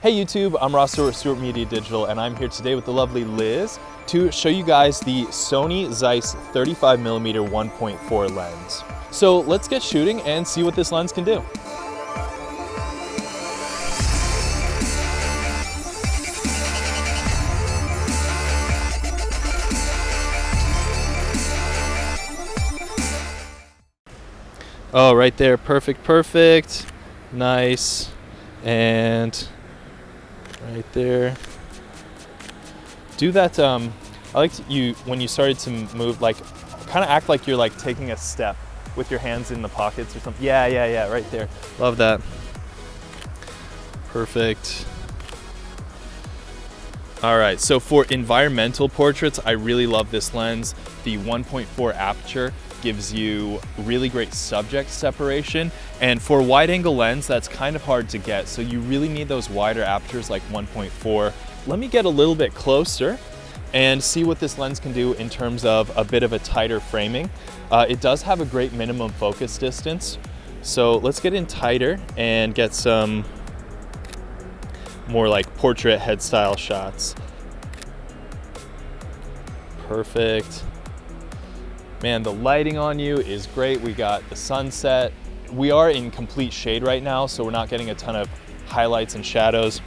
Hey YouTube, I'm Ross Stewart, Stewart Media Digital, and I'm here today with the lovely Liz to show you guys the Sony Zeiss 35mm 1.4 lens. So let's get shooting and see what this lens can do. Oh, right there, perfect. Nice. And right there. Do that, I liked you when you started to move, like, kind of act like you're like taking a step with your hands in the pockets or something. Yeah, right there. Love that. Perfect. All right, so for environmental portraits, I really love this lens. The 1.4 aperture gives you really great subject separation, and for a wide angle lens that's kind of hard to get, so you really need those wider apertures like 1.4. Let me get a little bit closer and see what this lens can do in terms of a bit of a tighter framing. It does have a great minimum focus distance, so let's get in tighter and get some more like portrait head style shots. Perfect. Man, the lighting on you is great. We got the sunset. We are in complete shade right now, so we're not getting a ton of highlights and shadows,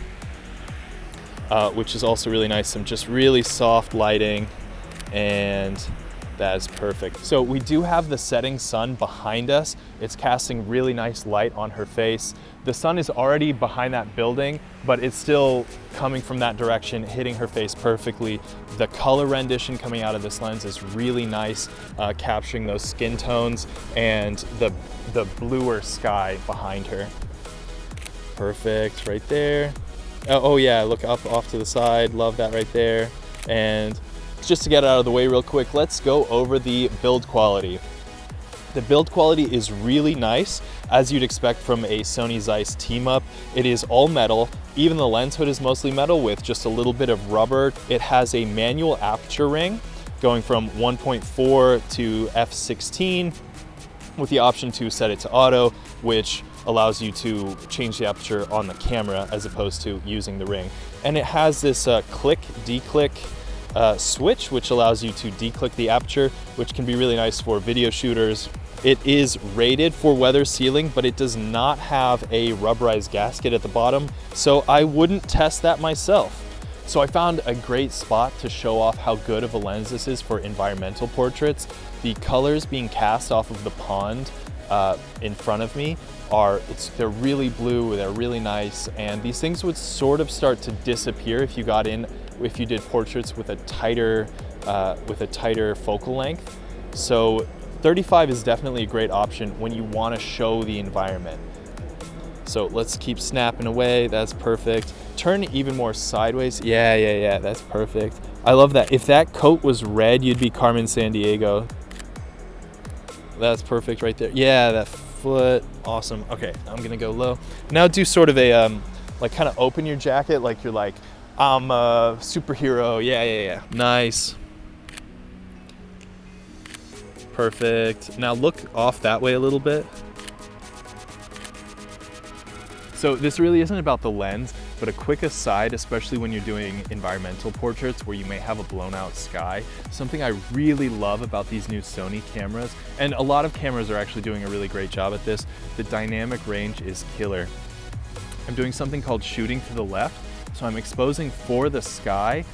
which is also really nice. Some just really soft lighting, and that is perfect. So we do have the setting sun behind us. It's casting really nice light on her face. The sun is already behind that building, but it's still coming from that direction, hitting her face perfectly. The color rendition coming out of this lens is really nice, capturing those skin tones and the bluer sky behind her. Perfect, right there. Oh yeah, look up off to the side, love that right there. And just to get it out of the way real quick, let's go over the build quality. The build quality is really nice, as you'd expect from a Sony Zeiss team-up. It is all metal. Even the lens hood is mostly metal with just a little bit of rubber. It has a manual aperture ring going from 1.4 to f16 with the option to set it to auto, which allows you to change the aperture on the camera as opposed to using the ring. And it has this click, declick switch, which allows you to declick the aperture, which can be really nice for video shooters. It is rated for weather sealing, but it does not have a rubberized gasket at the bottom, so I wouldn't test that myself. So I found a great spot to show off how good of a lens this is for environmental portraits. The colors being cast off of the pond in front of me they're really blue, they're really nice, and these things would sort of start to disappear if you did portraits with a tighter focal length. So 35 is definitely a great option when you want to show the environment. So let's keep snapping away. That's perfect. Turn even more sideways. Yeah, that's perfect. I love that. If that coat was red, you'd be Carmen Sandiego. That's perfect right there. Yeah, that foot, awesome. Okay, I'm gonna go low. Now do sort of a, like kind of open your jacket like you're like, I'm a superhero. Yeah. Nice. Perfect. Now look off that way a little bit. So this really isn't about the lens, but a quick aside, especially when you're doing environmental portraits where you may have a blown out sky. Something I really love about these new Sony cameras, and a lot of cameras are actually doing a really great job at this, the dynamic range is killer. I'm doing something called shooting to the left. So I'm exposing for the sky,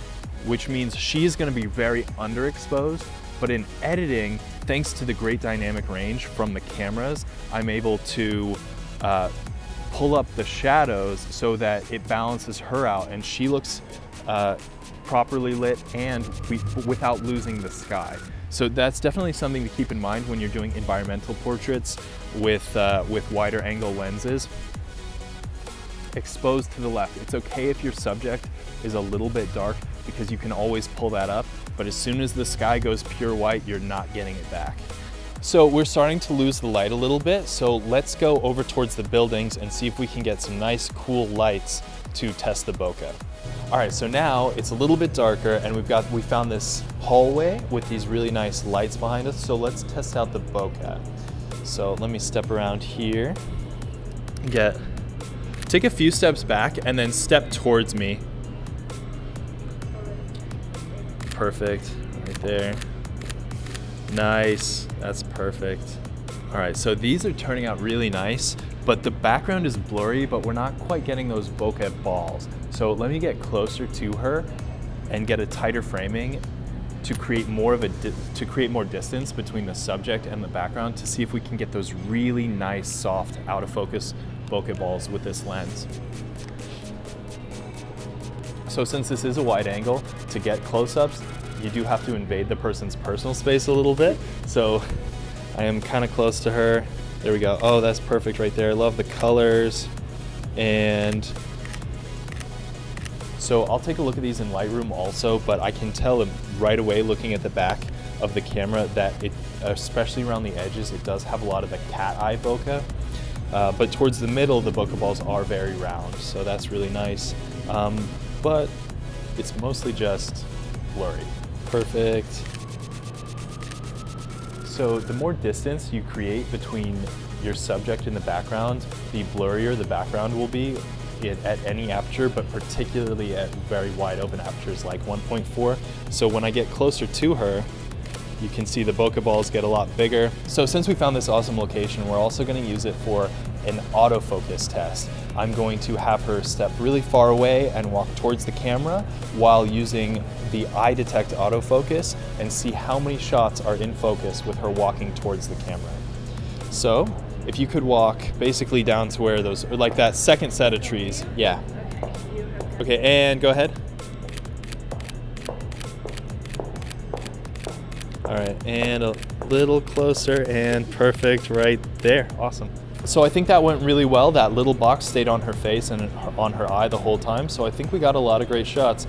which means she's gonna be very underexposed, but in editing, thanks to the great dynamic range from the cameras, I'm able to pull up the shadows so that it balances her out and she looks properly lit and without losing the sky. So that's definitely something to keep in mind when you're doing environmental portraits with wider angle lenses. Exposed to the left. It's okay if your subject is a little bit dark because you can always pull that up, but as soon as the sky goes pure white, you're not getting it back. So we're starting to lose the light a little bit, so let's go over towards the buildings and see if we can get some nice cool lights to test the bokeh. All right, so now it's a little bit darker and we found this hallway with these really nice lights behind us, so let's test out the bokeh. So let me step around here, get Take a few steps back and then step towards me. Perfect, right there. Nice, that's perfect. All right, so these are turning out really nice, but the background is blurry, but we're not quite getting those bokeh balls. So let me get closer to her and get a tighter framing to create more distance between the subject and the background to see if we can get those really nice, soft, out of focus bokeh balls with this lens. So since this is a wide angle, to get close-ups, you do have to invade the person's personal space a little bit. So I am kind of close to her. There we go. Oh, that's perfect right there. I love the colors. And so I'll take a look at these in Lightroom also, but I can tell right away looking at the back of the camera that it, especially around the edges, it does have a lot of the cat eye bokeh. But towards the middle, the bokeh balls are very round, so that's really nice. But it's mostly just blurry. Perfect. So the more distance you create between your subject and the background, the blurrier the background will be at any aperture, but particularly at very wide open apertures like 1.4. So when I get closer to her, you can see the bokeh balls get a lot bigger. So since we found this awesome location, we're also going to use it for an autofocus test. I'm going to have her step really far away and walk towards the camera while using the eye detect autofocus and see how many shots are in focus with her walking towards the camera. So if you could walk basically down to where those, or like that second set of trees. Yeah. Okay, and go ahead. All right, and a little closer, and perfect right there. Awesome. So I think that went really well. That little box stayed on her face and on her eye the whole time. So I think we got a lot of great shots.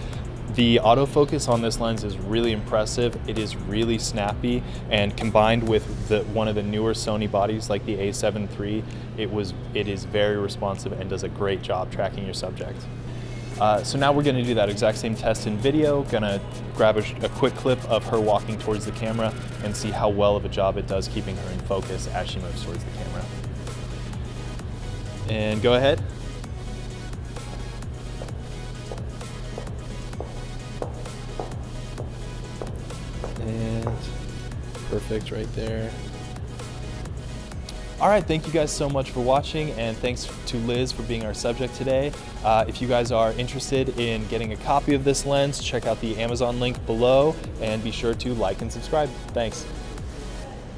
The autofocus on this lens is really impressive. It is really snappy, and combined with one of the newer Sony bodies like the A7 III, it is very responsive and does a great job tracking your subject. So now we're gonna do that exact same test in video. Gonna grab a quick clip of her walking towards the camera and see how well of a job it does keeping her in focus as she moves towards the camera. And go ahead. And perfect right there. All right, thank you guys so much for watching, and thanks to Liz for being our subject today. If you guys are interested in getting a copy of this lens, check out the Amazon link below, and be sure to like and subscribe. Thanks.